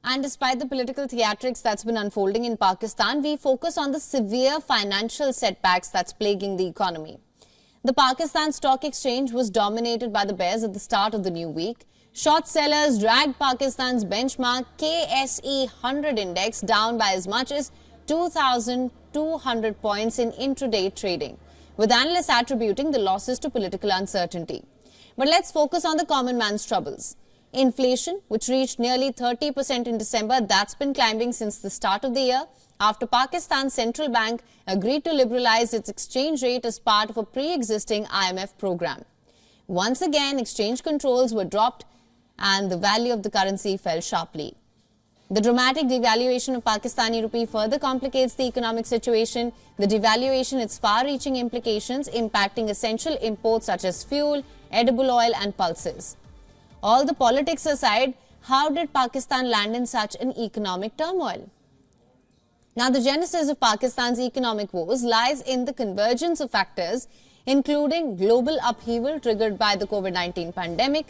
And despite the political theatrics that's been unfolding in Pakistan, we focus on the severe financial setbacks that's plaguing the economy. The Pakistan Stock Exchange was dominated by the bears at the start of the new week. Short sellers dragged Pakistan's benchmark KSE 100 index down by as much as 2,200 points in intraday trading, with analysts attributing the losses to political uncertainty. But let's focus on the common man's troubles. Inflation, which reached nearly 30% in December, that's been climbing since the start of the year after Pakistan's central bank agreed to liberalize its exchange rate as part of a pre-existing IMF program. Once again, exchange controls were dropped and the value of the currency fell sharply. The dramatic devaluation of Pakistani rupee further complicates the economic situation. The devaluation has far-reaching implications impacting essential imports such as fuel, edible oil and pulses. All the politics aside, how did Pakistan land in such an economic turmoil? Now, the genesis of Pakistan's economic woes lies in the convergence of factors, including global upheaval triggered by the COVID-19 pandemic,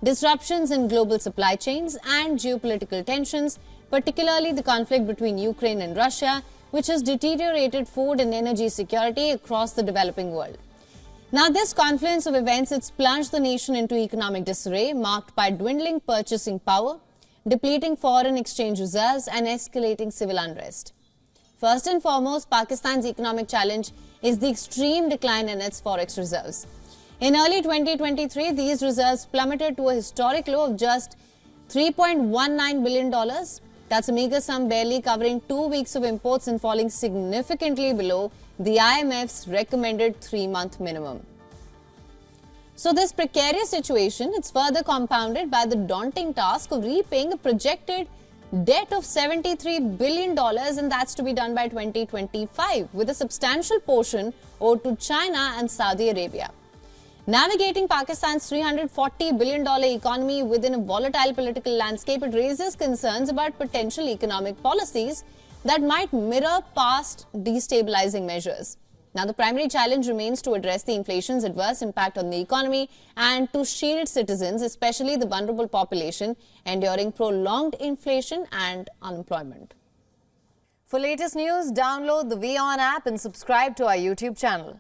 disruptions in global supply chains and geopolitical tensions, particularly the conflict between Ukraine and Russia, which has deteriorated food and energy security across the developing world. Now, this confluence of events has plunged the nation into economic disarray, marked by dwindling purchasing power, depleting foreign exchange reserves and escalating civil unrest. First and foremost, Pakistan's economic challenge is the extreme decline in its forex reserves. In early 2023, these reserves plummeted to a historic low of just $3.19 billion. That's a meager sum barely covering 2 weeks of imports and falling significantly below the IMF's recommended 3-month minimum. So this precarious situation is further compounded by the daunting task of repaying a projected debt of $73 billion, and that's to be done by 2025, with a substantial portion owed to China and Saudi Arabia. Navigating Pakistan's $340 billion economy within a volatile political landscape, it raises concerns about potential economic policies that might mirror past destabilizing measures. Now, the primary challenge remains to address the inflation's adverse impact on the economy and to shield citizens, especially the vulnerable population, enduring prolonged inflation and unemployment. For latest news, download the WION app and subscribe to our YouTube channel.